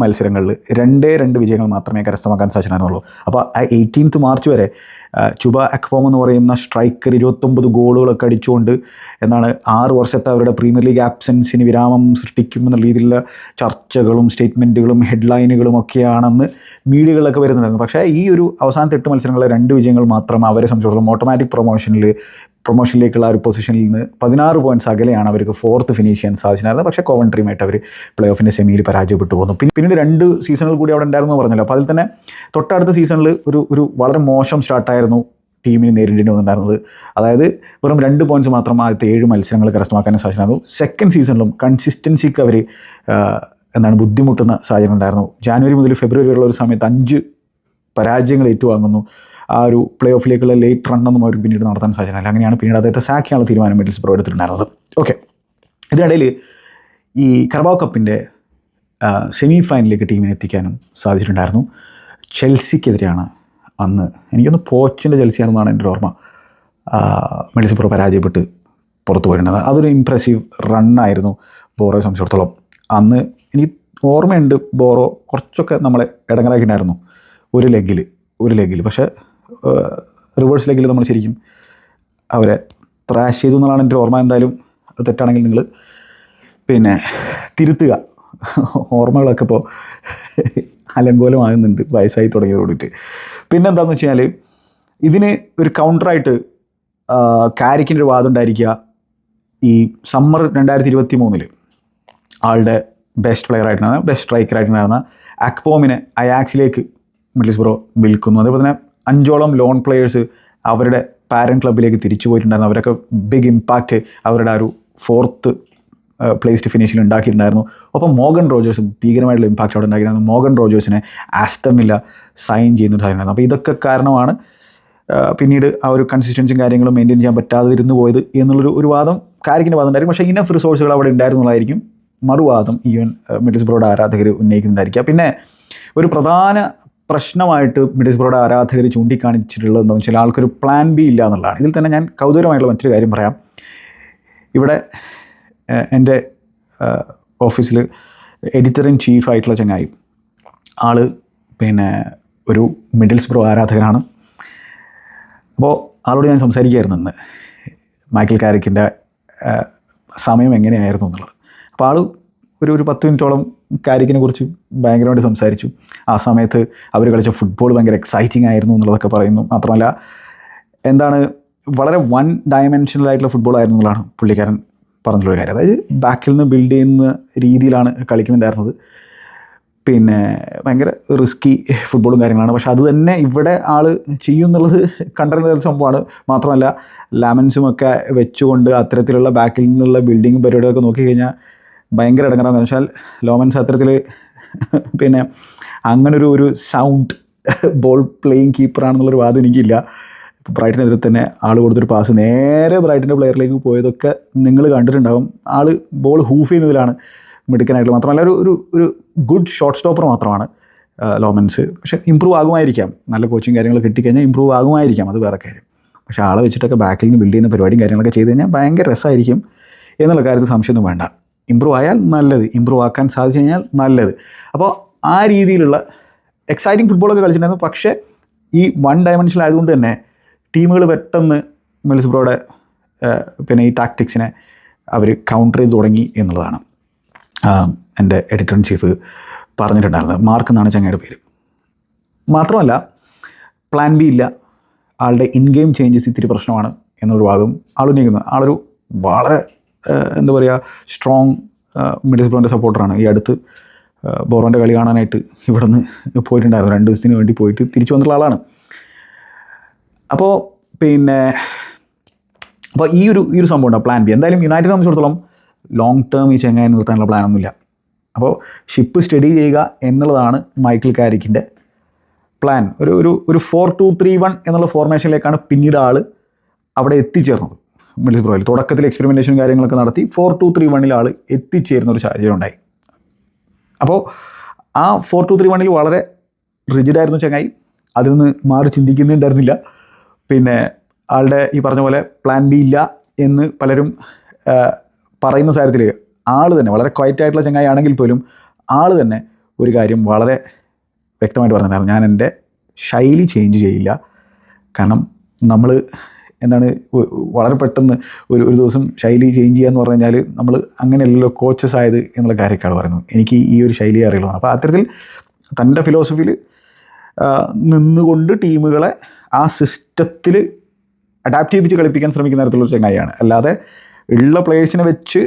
മത്സരങ്ങളിൽ 2 വിജയങ്ങൾ മാത്രമേ കരസ്ഥമാക്കാൻ സാധിച്ചിട്ടുണ്ടായിരുന്നുള്ളൂ. അപ്പോൾ ആ 18th മാർച്ച് വരെ ചുബ അക്പോം എന്ന് പറയുന്ന സ്ട്രൈക്കർ 29 ഗോളുകളൊക്കെ അടിച്ചുകൊണ്ട് 6 വർഷത്തെ അവരുടെ പ്രീമിയർ ലീഗ് ആബ്സെൻസിന് വിരാമം സൃഷ്ടിക്കുമെന്ന രീതിയിലുള്ള ചർച്ചകളും സ്റ്റേറ്റ്മെൻറ്റുകളും ഹെഡ്ലൈനുകളും ഒക്കെയാണെന്ന് മീഡിയകളിലൊക്കെ വരുന്നുണ്ടായിരുന്നു. പക്ഷേ ഈ ഒരു അവസാനത്തെ 8 മത്സരങ്ങളിലെ 2 വിജയങ്ങൾ മാത്രം അവരെ സംബന്ധിച്ചിടത്തോളം ഓട്ടോമാറ്റിക് പ്രൊമോഷനിലേക്കുള്ള ഒരു പൊസിഷനിൽ നിന്ന് 16 പോയിൻറ്റ്സ് അകലെയാണ് അവർക്ക് 4th ഫിനിഷ് ചെയ്യാൻ സാധിച്ചിട്ടുണ്ടായിരുന്നത്. പക്ഷേ കോവൻട്രിയുമായിട്ട് അവർ പ്ലേ ഓഫിൻ്റെ സെമിയിൽ പരാജയപ്പെട്ടു പോകുന്നു. പിന്നീട് 2 സീസണുകൾ കൂടി അവിടെ ഉണ്ടായിരുന്നു പറഞ്ഞല്ലോ. അപ്പോൾ അതിൽ തന്നെ തൊട്ടടുത്ത സീസണിൽ ഒരു വളരെ മോശം സ്റ്റാർട്ടായിരുന്നു ടീമിന് നേരിടേണ്ടി വന്നിട്ടുണ്ടായിരുന്നത്. അതായത് വെറും 2 പോയിൻറ്റ്സ് മാത്രം ആദ്യത്തെ 7 മത്സരങ്ങൾ കരസ്ഥമാക്കാൻ സാധിച്ചിട്ടുണ്ടായിരുന്നു. സെക്കൻഡ് സീസണിലും കൺസിസ്റ്റൻസിക്ക് അവർ ബുദ്ധിമുട്ടുന്ന സാഹചര്യം ഉണ്ടായിരുന്നു. ജാനുവരി മുതൽ ഫെബ്രുവരി വരെയുള്ള ഒരു സമയത്ത് 5 പരാജയങ്ങൾ ഏറ്റുവാങ്ങുന്നു. ആ ഒരു പ്ലേ ഓഫിലേക്കുള്ള ലേറ്റ് റണ്ണൊന്നും അവർ പിന്നീട് നടത്താൻ സാധിച്ചില്ല. അങ്ങനെയാണ് പിന്നീട് അദ്ദേഹത്തെ സാക്ക് ചെയ്യാനുള്ള തീരുമാനം മിഡിൽസ്ബ്രോ എടുത്തിട്ടുണ്ടായിരുന്നത്. ഓക്കെ, ഇതിനിടയിൽ ഈ കർബാവ് കപ്പിൻ്റെ സെമി ഫൈനലിലേക്ക് ടീമിനെ എത്തിക്കാനും സാധിച്ചിട്ടുണ്ടായിരുന്നു. ചെൽസിക്കെതിരെയാണ് അന്ന്, എനിക്കൊന്ന് പോച്ചിൻ്റെ ചെൽസിയാണെന്നാണ് എൻ്റെ ഓർമ്മ, മിഡിൽസ്ബ്രോ പരാജയപ്പെട്ട് പുറത്തു പോയിട്ടുള്ളത്. അതൊരു ഇംപ്രസീവ് റണ്ണായിരുന്നു ബോറോയെ സംബന്ധിച്ചിടത്തോളം. അന്ന് എനിക്ക് ഓർമ്മയുണ്ട്, ബോറോ കുറച്ചൊക്കെ നമ്മളെ ഇടങ്ങറാക്കിയിട്ടുണ്ടായിരുന്നു ഒരു ലെഗിൽ. പക്ഷേ റിവേഴ്സ് ലെഗിൽ നമ്മൾ ശരിക്കും അവരെ ത്രാഷ് ചെയ്തു എന്നുള്ളതാണ് എൻ്റെ ഓർമ്മ. എന്തായാലും തെറ്റാണെങ്കിൽ നിങ്ങൾ പിന്നെ തിരുത്തുക. ഓർമ്മകളൊക്കെ ഇപ്പോൾ അലങ്കോലമാകുന്നുണ്ട് വയസ്സായി തുടങ്ങിയതോടിട്ട്. പിന്നെന്താണെന്ന് വെച്ച് കഴിഞ്ഞാൽ ഇതിന് ഒരു കൗണ്ടറായിട്ട് കാരിക്കിൻ്റെ ഒരു വാദം ഉണ്ടായിരിക്കുക. ഈ സമ്മർ 2023 ആളുടെ ബെസ്റ്റ് പ്ലെയറായിട്ടുണ്ടായിരുന്ന, ബെസ്റ്റ് സ്ട്രൈക്കറായിട്ടുണ്ടായിരുന്ന അക്പോമിനെ അയാക്സിലേക്ക് മിഡിൽസ്ബ്രോ വിൽക്കുന്നു. അതേപോലെ തന്നെ 5ഓളം ലോൺ പ്ലെയേഴ്സ് അവരുടെ പാരൻറ്റ് ക്ലബിലേക്ക് തിരിച്ചു പോയിട്ടുണ്ടായിരുന്നു. അവരൊക്കെ ബിഗ് ഇമ്പാക്റ്റ് അവരുടെ ആ ഒരു 4th പ്ലേസ്ഡ് ഫിനിഷിൽ ഉണ്ടാക്കിയിട്ടുണ്ടായിരുന്നു. ഒപ്പം മോർഗൻ റോജേഴ്സ് ഭീകരമായിട്ടുള്ള ഇമ്പാക്റ്റ് അവിടെ ഉണ്ടാക്കിയിട്ടുണ്ടായിരുന്നു. മോർഗൻ റോജേഴ്സിനെ ആസ്റ്റൺ വില്ല സൈൻ ചെയ്യുന്ന സാധനമായിരുന്നു. അപ്പോൾ ഇതൊക്കെ കാരണമാണ് പിന്നീട് ആ ഒരു കൺസിസ്റ്റൻസിയും കാര്യങ്ങളും മെയിൻറ്റെയിൻ ചെയ്യാൻ പറ്റാതെ ഇരുന്ന് പോയത് എന്നുള്ളൊരു വാദം കാരിക്കിൻ്റെ വാദം ഉണ്ടായിരിക്കും. പക്ഷേ ഇനഫ് റിസോഴ്സുകൾ അവിടെ ഉണ്ടായിരുന്നുള്ളതായിരിക്കും മറുവാദം ഈവൻ മിഡിൽസ്ബ്രോയുടെ ആരാധകർ ഉന്നയിക്കുന്നുണ്ടായിരിക്കുക. പിന്നെ ഒരു പ്രധാന പ്രശ്നമായിട്ട് മിഡിൽസ്ബ്രോയുടെ ആരാധകർ ചൂണ്ടിക്കാണിച്ചിട്ടുള്ളത് എന്താണെന്ന് വെച്ചാൽ ആൾക്കൊരു പ്ലാൻ ബി ഇല്ല എന്നുള്ളതാണ്. ഇതിൽ തന്നെ ഞാൻ കൗതുകമായിട്ടുള്ള മറ്റൊരു കാര്യം പറയാം. ഇവിടെ എൻ്റെ ഓഫീസിൽ എഡിറ്റർ ഇൻ ചീഫ് ആയിട്ടുള്ള ചങ്ങായി ആൾ പിന്നെ ഒരു മിഡിൽസ്ബ്രോ ആരാധകനാണ്. അപ്പോൾ ആളോട് ഞാൻ സംസാരിക്കുകയായിരുന്നു ഇന്ന് മൈക്കിൾ കാരിക്കിൻ്റെ സമയം എങ്ങനെയായിരുന്നു എന്നുള്ളത്. അപ്പോൾ ആൾ ഒരു 10 മിനിറ്റോളം കാരിക്കിനെ കുറിച്ച് ഭയങ്കരമായിട്ട് സംസാരിച്ചു. ആ സമയത്ത് അവർ കളിച്ച ഫുട്ബോൾ ഭയങ്കര എക്സൈറ്റിംഗ് ആയിരുന്നു എന്നുള്ളതൊക്കെ പറയുന്നു. മാത്രമല്ല എന്താണ് വളരെ വൺ ഡയമെൻഷനലായിട്ടുള്ള ഫുട്ബോൾ ആയിരുന്നു എന്നുള്ളതാണ് പുള്ളിക്കാരൻ പറഞ്ഞിട്ടുള്ളൊരു കാര്യം. അതായത് ബാക്കിൽ നിന്ന് ബിൽഡ് ചെയ്യുന്ന രീതിയിലാണ് കളിക്കുന്നുണ്ടായിരുന്നത്. പിന്നെ ഭയങ്കര റിസ്കി ഫുട്ബോളും കാര്യങ്ങളാണ്. പക്ഷെ അത് തന്നെ ഇവിടെ ആൾ ചെയ്യുമെന്നുള്ളത് കണ്ടിരുന്ന സംഭവമാണ്. മാത്രമല്ല ലാമൻസുമൊക്കെ വെച്ചുകൊണ്ട് അത്തരത്തിലുള്ള ബാക്കിൽ നിന്നുള്ള ബിൽഡിങ്ങും പരിപാടികളൊക്കെ നോക്കിക്കഴിഞ്ഞാൽ ഭയങ്കര ഇടങ്ങാറാണ്. കാരണം വെച്ചാൽ ലോമൻസ് അത്തരത്തിൽ പിന്നെ അങ്ങനൊരു സൗണ്ട് ബോൾ പ്ലേയിങ് കീപ്പറാണെന്നുള്ളൊരു വാദം എനിക്കില്ല. ഇപ്പോൾ ബ്രൈറ്റനെതിരെ തന്നെ ആൾ കൊടുത്തൊരു പാസ് നേരെ ബ്രൈറ്റൻ്റെ പ്ലെയറിലേക്ക് പോയതൊക്കെ നിങ്ങൾ കണ്ടിട്ടുണ്ടാകും. ആൾ ബോൾ ഹൂഫ് ചെയ്യുന്നതിലാണ് മിടുക്കനായിട്ടുള്ള. മാത്രമല്ല ഒരു ഗുഡ് ഷോട്ട് സ്റ്റോപ്പർ മാത്രമാണ് ലോമൻസ്. പക്ഷേ ഇമ്പ്രൂവ് ആകുമായിരിക്കാം, നല്ല കോച്ചിങ് കാര്യങ്ങൾ കിട്ടിക്കഴിഞ്ഞാൽ ഇമ്പ്രൂവ് ആകുമായിരിക്കാം, അത് വേറെ കാര്യം. പക്ഷേ ആളെ വെച്ചിട്ടൊക്കെ ബാക്കിൽ നിന്ന് ബിൽഡ് ചെയ്യുന്ന പരിപാടിയും കാര്യങ്ങളൊക്കെ ചെയ്ത് കഴിഞ്ഞാൽ ഭയങ്കര രസമായിരിക്കും എന്നുള്ള കാര്യത്തിൽ സംശയമൊന്നും വേണ്ട. ഇമ്പ്രൂവ് ആയാൽ നല്ലത്, ഇമ്പ്രൂവ് ആക്കാൻ സാധിച്ചു കഴിഞ്ഞാൽ നല്ലത്. അപ്പോൾ ആ രീതിയിലുള്ള എക്സൈറ്റിംഗ് ഫുട്ബോളൊക്കെ കളിച്ചിട്ടുണ്ടായിരുന്നു. പക്ഷേ ഈ വൺ ഡയമെൻഷനിൽ ആയതുകൊണ്ട് തന്നെ ടീമുകൾ പെട്ടെന്ന് മിഡിൽസ്ബ്രോയുടെ പിന്നെ ഈ ടാക്ടിക്സിനെ അവർ കൗണ്ടർ ചെയ്ത് തുടങ്ങി എന്നുള്ളതാണ് എൻ്റെ എഡിറ്റർ ഇൻ ചീഫ് പറഞ്ഞിട്ടുണ്ടായിരുന്നത്. മാർക്ക് എന്നാണ് ചങ്ങയുടെ പേര്. മാത്രമല്ല പ്ലാൻ ബി ഇല്ല, ആളുടെ ഇൻ ഗെയിം ചേഞ്ചസ് ഇത്തിരി പ്രശ്നമാണ് എന്നൊരു വാദവും ആളുന്നയിക്കുന്നത്. ആളൊരു വളരെ എന്താ പറയുക സ്ട്രോങ് മിഡിൽസ്ബ്രോൻ്റെ സപ്പോർട്ടറാണ്. ഈ അടുത്ത് ബോറോൻ്റെ കളി കാണാനായിട്ട് ഇവിടെ നിന്ന് പോയിട്ടുണ്ടായിരുന്നു. 2 ദിവസത്തിന് വേണ്ടി പോയിട്ട് തിരിച്ചു വന്നിട്ടുള്ള ആളാണ്. അപ്പോൾ ഈ ഒരു സംഭവം ഉണ്ടാവും പ്ലാൻ ബി. എന്തായാലും യുണൈറ്റഡ് സംബന്ധിച്ചിടത്തോളം ലോങ് ടേം ഈ ചെങ്ങായി നിർത്താനുള്ള പ്ലാനൊന്നുമില്ല. അപ്പോൾ ഷിപ്പ് സ്റ്റഡി ചെയ്യുക എന്നുള്ളതാണ് മൈക്കിൾ കാരിക്കിൻ്റെ പ്ലാൻ. ഒരു 4-2-3-1 എന്നുള്ള ഫോർമേഷനിലേക്കാണ് പിന്നീട് ആൾ അവിടെ എത്തിച്ചേർന്നത്. മിഡിൽസ്ബ്രോയിൽ തുടക്കത്തിൽ എക്സ്പെരിമെൻറ്റേഷനും കാര്യങ്ങളൊക്കെ നടത്തി 4-2-3-1 ആൾ എത്തിച്ചേരുന്ന ഒരു സാഹചര്യം ഉണ്ടായി. അപ്പോൾ ആ 4-2-3-1 വളരെ റിജിഡായിരുന്നു ചങ്ങായി, അതിൽ നിന്ന് മാറി ചിന്തിക്കുന്നുണ്ടായിരുന്നില്ല. പിന്നെ ആളുടെ ഈ പറഞ്ഞ പോലെ പ്ലാൻ ബി ഇല്ല എന്ന് പലരും പറയുന്ന സാഹചര്യത്തിൽ ആൾ തന്നെ വളരെ ക്വയറ്റായിട്ടുള്ള ചങ്ങായി ആണെങ്കിൽ പോലും ആൾ തന്നെ ഒരു കാര്യം വളരെ വ്യക്തമായിട്ട് പറഞ്ഞിട്ടുണ്ടായിരുന്നു. ഞാൻ എൻ്റെ ശൈലി ചേഞ്ച് ചെയ്യില്ല. കാരണം നമ്മൾ എന്താണ് വളരെ പെട്ടെന്ന് ഒരു ദിവസം ശൈലി ചേഞ്ച് ചെയ്യുക എന്ന് പറഞ്ഞു കഴിഞ്ഞാൽ നമ്മൾ അങ്ങനെയല്ലല്ലോ കോച്ചസ് ആയത് എന്നുള്ള കാര്യമൊക്കെയാണ് പറയുന്നത്. എനിക്ക് ഈ ഒരു ശൈലി അറിയുള്ളൂ. അപ്പോൾ അത്തരത്തിൽ തൻ്റെ ഫിലോസഫിയിൽ നിന്നുകൊണ്ട് ടീമുകളെ ആ സിസ്റ്റത്തിൽ അഡാപ്റ്റ് ചെയ്യിപ്പിച്ച് കളിപ്പിക്കാൻ ശ്രമിക്കുന്ന തരത്തിലുള്ള ചങ്ങായിയാണ്. അല്ലാതെ ഉള്ള പ്ലേയേഴ്സിനെ വെച്ച്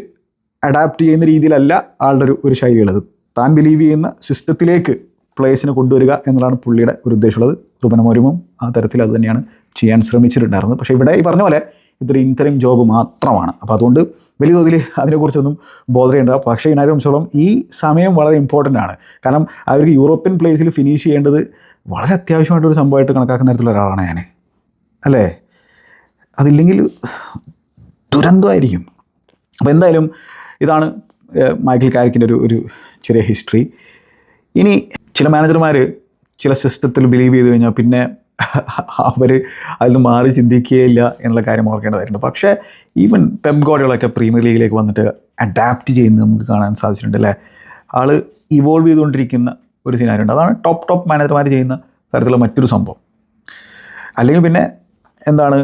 അഡാപ്റ്റ് ചെയ്യുന്ന രീതിയിലല്ല ആളുടെ ഒരു ശൈലിയുള്ളത്. താൻ ബിലീവ് ചെയ്യുന്ന സിസ്റ്റത്തിലേക്ക് പ്ലേയേഴ്സിനെ കൊണ്ടുവരിക എന്നുള്ളതാണ് പുള്ളിയുടെ ഒരു ഉദ്ദേശമുള്ളത്. റുബൻ അമോരിമും ആ തരത്തിൽ അത് തന്നെയാണ് ചെയ്യാൻ ശ്രമിച്ചിട്ടുണ്ടായിരുന്നത്. പക്ഷേ ഇവിടെ ഈ പറഞ്ഞ പോലെ ഇതൊരു ഇൻറ്ററിം ജോബ് മാത്രമാണ്. അപ്പോൾ അതുകൊണ്ട് വലിയ തോതിൽ അതിനെക്കുറിച്ചൊന്നും ബോധർ ചെയ്യേണ്ട. പക്ഷേ യുണൈറ്റഡ് സംബന്ധിച്ചോളം ഈ സമയം വളരെ ഇമ്പോർട്ടൻ്റ് ആണ്. കാരണം അവർക്ക് യൂറോപ്യൻ പ്ലേസിൽ ഫിനിഷ് ചെയ്യേണ്ടത് വളരെ അത്യാവശ്യമായിട്ടൊരു സംഭവമായിട്ട് കണക്കാക്കുന്ന തരത്തിലുള്ള ഒരാളാണ് ഞാൻ, അല്ലേ? അതില്ലെങ്കിൽ ദുരന്തമായിരിക്കും. അപ്പോൾ എന്തായാലും ഇതാണ് മൈക്കിൾ കാരിക്കിൻ്റെ ഒരു ചെറിയ ഹിസ്റ്ററി. ഇനി ചില മാനേജർമാർ ചില സിസ്റ്റത്തിൽ ബിലീവ് ചെയ്ത് കഴിഞ്ഞാൽ പിന്നെ അവർ അതിൽ നിന്ന് മാറി ചിന്തിക്കുകയില്ല എന്നുള്ള കാര്യം ഓർക്കേണ്ടതായിട്ടുണ്ട്. പക്ഷേ ഈവൻ പെപ് ഗാർഡിയോളൊക്കെ പ്രീമിയർ ലീഗിലേക്ക് വന്നിട്ട് അഡാപ്റ്റ് ചെയ്യുന്നത് നമുക്ക് കാണാൻ സാധിച്ചിട്ടുണ്ട്, അല്ലേ? ആൾ ഇവോൾവ് ചെയ്തുകൊണ്ടിരിക്കുന്ന ഒരു സിനാരിയോ ഉണ്ട്. അതാണ് ടോപ്പ് മാനേജർമാർ ചെയ്യുന്ന തരത്തിലുള്ള മറ്റൊരു സംഭവം. അല്ലെങ്കിൽ പിന്നെ എന്താണ്,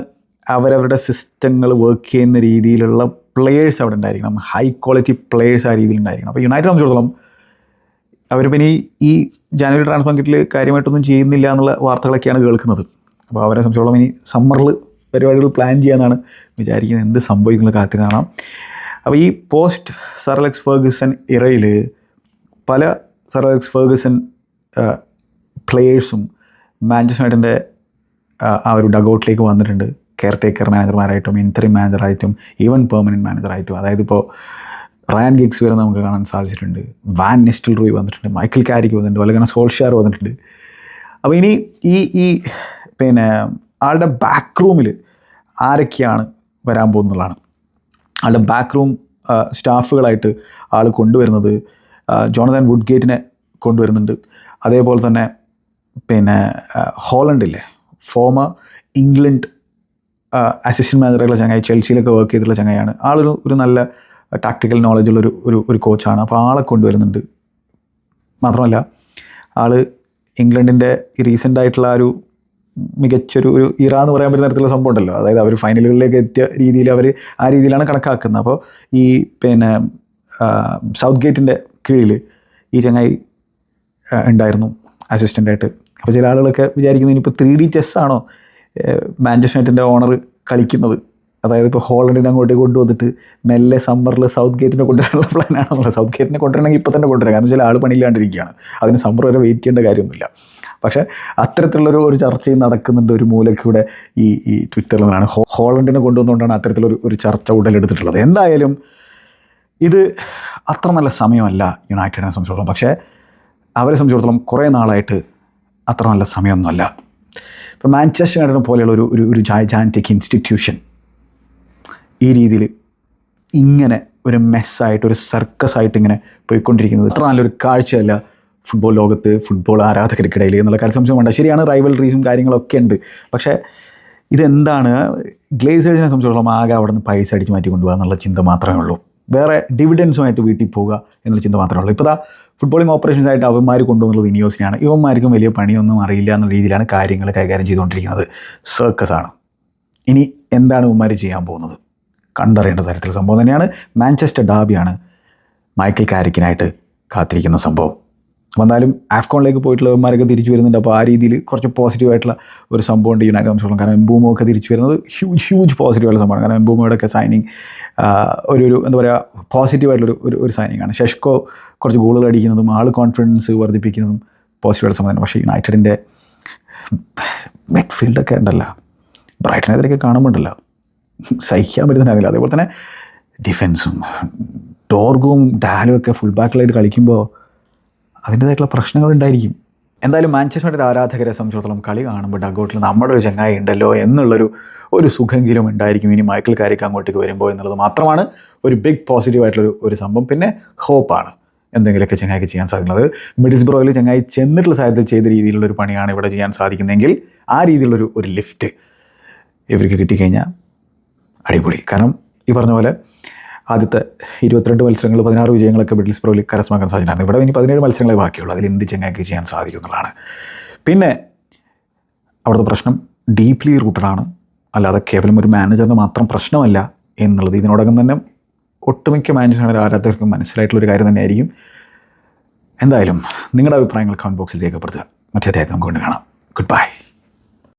അവരവരുടെ സിസ്റ്റങ്ങൾ വർക്ക് ചെയ്യുന്ന രീതിയിലുള്ള പ്ലെയേഴ്സ് അവിടെ ഉണ്ടായിരിക്കണം, ഹൈ ക്വാളിറ്റി പ്ലെയേഴ്സ് ആ രീതിയിൽ ഉണ്ടായിരിക്കണം. അപ്പോൾ യുണൈറ്റഡ് സംബന്ധിച്ചിടത്തോളം അവർ പിന്നെ ഈ ജാനുവരി ട്രാൻസ്ഫർ മാർക്കറ്റിൽ കാര്യമായിട്ടൊന്നും ചെയ്യുന്നില്ല എന്നുള്ള വാർത്തകളൊക്കെയാണ് കേൾക്കുന്നത്. അപ്പോൾ അവരെ സംബന്ധിച്ചിടത്തോളം ഇനി സമ്മറിൽ പരിപാടികൾ പ്ലാൻ ചെയ്യാമെന്നാണ് വിചാരിക്കുന്നത്. എന്ത് സംഭവിക്കുന്ന കാത്തി കാണാം. അപ്പോൾ ഈ പോസ്റ്റ് സർ അലക്സ് ഫെർഗസൺ ഇറയിൽ പല സർ അലക്സ് ഫെർഗസൺ പ്ലെയേഴ്സും മാഞ്ചസ്റ്റർ യുണൈറ്റഡിൻ്റെ ആ ഒരു ഡഗൗട്ടിലേക്ക് വന്നിട്ടുണ്ട്. കെയർ ടേക്കർ മാനേജർമാരായിട്ടും ഇൻറ്ററിം മാനേജറായിട്ടും ഈവൻ പെർമനൻറ്റ് മാനേജറായിട്ടും. അതായത് ഇപ്പോൾ റയാൻ ഗിഗ്സ് വരെ നമുക്ക് കാണാൻ സാധിച്ചിട്ടുണ്ട്, വാൻ നിസ്റ്റൽറോയ് വന്നിട്ടുണ്ട്, മൈക്കിൾ കാരിക്ക് വന്നിട്ടുണ്ട്, അല്ലെങ്കിൽ സോൾഷാർ വന്നിട്ടുണ്ട്. അപ്പോൾ ഇനി ഈ പിന്നെ ആളുടെ ബാക്ക് റൂമിൽ ആരൊക്കെയാണ് വരാൻ പോകുന്നതാണ്. ആളുടെ ബാക്ക് റൂം സ്റ്റാഫുകളായിട്ട് ആൾ കൊണ്ടുവരുന്നത് ജോണതൻ വുഡ്ഗേറ്റിനെ കൊണ്ടുവരുന്നുണ്ട്. അതേപോലെ തന്നെ പിന്നെ ഹോളണ്ടില്ലേ, ഫോമർ ഇംഗ്ലണ്ട് അസിസ്റ്റൻറ്റ് മാനേജറായിട്ടുള്ള ചങ്ങായി, ചെൽസിയിലൊക്കെ വർക്ക് ചെയ്തിട്ടുള്ള ചങ്ങായിയാണ്. ആളൊരു നല്ല ടാക്ടിക്കൽ നോളജുള്ള ഒരു കോച്ചാണ്. അപ്പോൾ ആളെ കൊണ്ടുവരുന്നുണ്ട്. മാത്രമല്ല ആൾ ഇംഗ്ലണ്ടിൻ്റെ ഈ റീസെൻ്റ് ആയിട്ടുള്ള ഒരു മികച്ചൊരു ഇറ എന്ന് പറയാൻ പറ്റുന്ന തരത്തിലുള്ള സംഭവം ഉണ്ടല്ലോ, അതായത് അവർ ഫൈനലുകളിലേക്ക് എത്തിയ രീതിയിൽ അവർ ആ രീതിയിലാണ് കണക്കാക്കുന്നത്. അപ്പോൾ ഈ പിന്നെ സൗത്ത് ഗേറ്റിൻ്റെ കീഴിൽ ഈ ചങ്ങായി ഉണ്ടായിരുന്നു അസിസ്റ്റൻ്റായിട്ട്. അപ്പോൾ ചില ആളുകളൊക്കെ വിചാരിക്കുന്നത് ഇനിയിപ്പോൾ 3D ചെസ്സാണോ മാഞ്ചസ്റ്റർ യുണൈറ്റഡിൻ്റെ ഓണർ കളിക്കുന്നത്, അതായത് ഇപ്പോൾ ഹോളണ്ടിനെ അങ്ങോട്ടേക്ക് കൊണ്ടുവന്നിട്ട് മെല്ലെ സമ്മറിൽ സൗത്ത് ഗേറ്റിനെ കൊണ്ടുവരാനുള്ള പ്ലാനാണെന്നുള്ളത്. സൗത്ത് ഗേറ്റിനെ കൊണ്ടുവരണമെങ്കിൽ ഇപ്പോൾ തന്നെ കൊണ്ടുവരാം, കാരണം ചില ആൾ പണിയില്ലാണ്ടിരിക്കുകയാണ്, അതിന് സമ്മർ വരെ വെയിറ്റ് ചെയ്യേണ്ട കാര്യമൊന്നുമില്ല. പക്ഷേ അത്തരത്തിലുള്ളൊരു ചർച്ചയും നടക്കുന്നുണ്ട് ഒരു മൂലയ്ക്കൂടെ ഈ ട്വിറ്ററിൽ നിന്നാണ്. ഹോളണ്ടിനെ കൊണ്ടുവന്നുകൊണ്ടാണ് അത്തരത്തിലൊരു ചർച്ച ഉടലെടുത്തിട്ടുള്ളത്. എന്തായാലും ഇത് അത്ര നല്ല സമയമല്ല യുണൈറ്റഡിനെ സംബന്ധിച്ചിടത്തോളം. പക്ഷേ അവരെ സംബന്ധിച്ചിടത്തോളം കുറേ നാളായിട്ട് അത്ര നല്ല സമയമൊന്നുമല്ല. ഇപ്പോൾ മാഞ്ചസ്റ്റർ യുണൈറ്റഡിനെ പോലെയുള്ള ഒരു ജൈജാന്റിക് ഇൻസ്റ്റിറ്റ്യൂഷൻ ഈ രീതിയിൽ ഇങ്ങനെ ഒരു മെസ്സായിട്ട്, ഒരു സർക്കസായിട്ട് ഇങ്ങനെ പോയിക്കൊണ്ടിരിക്കുന്നത് അത്ര നല്ലൊരു കാഴ്ചയല്ല ഫുട്ബോൾ ലോകത്ത്, ഫുട്ബോൾ ആരാധകർക്കിടയിൽ എന്നുള്ള കാര്യം സംശയം വേണ്ട. ശരിയാണ്, റൈവൽറീസും കാര്യങ്ങളൊക്കെ ഉണ്ട്. പക്ഷേ ഇതെന്താണ്, ഗ്ലേസേഴ്സിനെ സംബന്ധിച്ചിടത്തോളം ആകെ അവിടെ നിന്ന് പൈസ അടിച്ച് മാറ്റി കൊണ്ടുപോകുക എന്നുള്ള ചിന്ത മാത്രമേ ഉള്ളൂ. വേറെ ഡിവിഡൻസുമായിട്ട് വീട്ടിൽ പോവുക എന്നുള്ള ചിന്ത മാത്രമേ ഉള്ളൂ. ഇപ്പോൾ ഫുട്ബോളിംഗ് ഓപ്പറേഷൻസ് ആയിട്ട് അവന്മാർ കൊണ്ടുവന്നുള്ളത് ഇനിയോസിനെയാണ്. ഇവന്മാർക്കും വലിയ പണിയൊന്നും അറിയില്ല എന്ന രീതിയിലാണ് കാര്യങ്ങൾ കൈകാര്യം ചെയ്തുകൊണ്ടിരിക്കുന്നത്. സർക്കസാണ്. ഇനി എന്താണ് ഇവന്മാർ ചെയ്യാൻ പോകുന്നത് കണ്ടറിയേണ്ട തരത്തിൽ സംഭവം തന്നെയാണ്. മാഞ്ചസ്റ്റർ ഡാർബിയാണ് മൈക്കിൾ കാരിക്കിനായിട്ട് കാത്തിരിക്കുന്ന സംഭവം. അപ്പോൾ എന്തായാലും ആഫ്കോണിലേക്ക് പോയിട്ടുള്ളവന്മാരൊക്കെ തിരിച്ചു വരുന്നുണ്ട്. അപ്പോൾ ആ രീതിയിൽ കുറച്ച് പോസിറ്റീവായിട്ടുള്ള ഒരു സംഭവമുണ്ട് യുണൈറ്റഡ് സംബന്ധിച്ചോളം. കാരണം എംബൂമോ ഒക്കെ തിരിച്ചു വരുന്നത് ഹ്യൂജ് പോസിറ്റീവായിട്ടുള്ള സംഭവമാണ്. കാരണം എംബൂമോയുടെയൊക്കെ സൈനിങ് ഒരു എന്താ പറയുക, പോസിറ്റീവായിട്ടുള്ളൊരു സൈനിങ്ങാണ്. ഷെഷ്കോ കുറച്ച് ഗോളുകൾ അടിക്കുന്നതും ആൾ കോൺഫിഡൻസ് വർദ്ധിപ്പിക്കുന്നതും പോസിറ്റീവായിട്ട് സംഭവമാണ്. പക്ഷേ യുണൈറ്റഡിൻ്റെ മിഡ്ഫീൽഡൊക്കെ ഉണ്ടല്ലോ, ബ്രൈറ്റനെതിരെയൊക്കെ കാണുമ്പോണ്ടല്ലോ സഹിക്കാൻ പറ്റുന്നുണ്ടായിരുന്നില്ല. അതേപോലെ തന്നെ ഡിഫെൻസും ഡോർഗും ഡാലും ഒക്കെ ഫുൾ ബാക്കിലായിട്ട് കളിക്കുമ്പോൾ അതിൻ്റേതായിട്ടുള്ള പ്രശ്നങ്ങളുണ്ടായിരിക്കും. എന്തായാലും മാഞ്ചസ്റ്റർ യുണൈറ്റഡ് ആരാധകരെ സംബന്ധിച്ചിടത്തോളം കളി കാണുമ്പോൾ ഡഗൗട്ടിൽ നമ്മുടെ ഒരു ചങ്ങായി ഉണ്ടല്ലോ എന്നുള്ളൊരു സുഖമെങ്കിലും ഉണ്ടായിരിക്കും ഇനി മൈക്കിൾ കാരിക്ക് അങ്ങോട്ടേക്ക് വരുമ്പോൾ എന്നുള്ളത് മാത്രമാണ് ഒരു ബിഗ് പോസിറ്റീവായിട്ടുള്ളൊരു സംഭവം. പിന്നെ ഹോപ്പാണ് എന്തെങ്കിലുമൊക്കെ ചങ്ങായിക്ക് ചെയ്യാൻ സാധിക്കുന്നത്. മിഡിൽസ്ബ്രോയിൽ ചങ്ങായി ചെന്നിട്ടുള്ള സാഹചര്യത്തിൽ ചെയ്ത രീതിയിലുള്ളൊരു പണിയാണ് ഇവിടെ ചെയ്യാൻ സാധിക്കുന്നതെങ്കിൽ ആ രീതിയിലുള്ളൊരു ലിഫ്റ്റ് ഇവർക്ക് കിട്ടിക്കഴിഞ്ഞാൽ അടിപൊളി. കാരണം ഈ പറഞ്ഞ പോലെ ആദ്യത്തെ 22 മത്സരങ്ങൾ 16 വിജയങ്ങളൊക്കെ മിഡിൽസ്ബ്രോയിൽ കരസ്ഥമാക്കാൻ സാധിച്ചിട്ടുണ്ട്. ഇവിടെ ഇനി 17 മത്സരങ്ങളെ ബാക്കിയുള്ളൂ. അതിൽ എന്ത് ചങ്ങായിക്ക് ചെയ്യാൻ സാധിക്കും എന്നുള്ളതാണ്. പിന്നെ അവിടുത്തെ പ്രശ്നം ഡീപ്ലി റൂട്ടഡാണ്, അല്ലാതെ കേവലം ഒരു മാനേജറിന് മാത്രം പ്രശ്നമല്ല എന്നുള്ളത് ഇതിനോടകം തന്നെ ഒട്ടുമിക്ക മാനേജർമാരുടെ ആരാധകർക്കും മനസ്സിലായിട്ടുള്ളൊരു കാര്യം തന്നെയായിരിക്കും. എന്തായാലും നിങ്ങളുടെ അഭിപ്രായങ്ങൾ കമൻറ്റ് ബോക്സിൽ രേഖപ്പെടുത്തുക. മറ്റേ അധ്യായത്തിൽ നമുക്ക് കൊണ്ട് കാണാം. Good bye.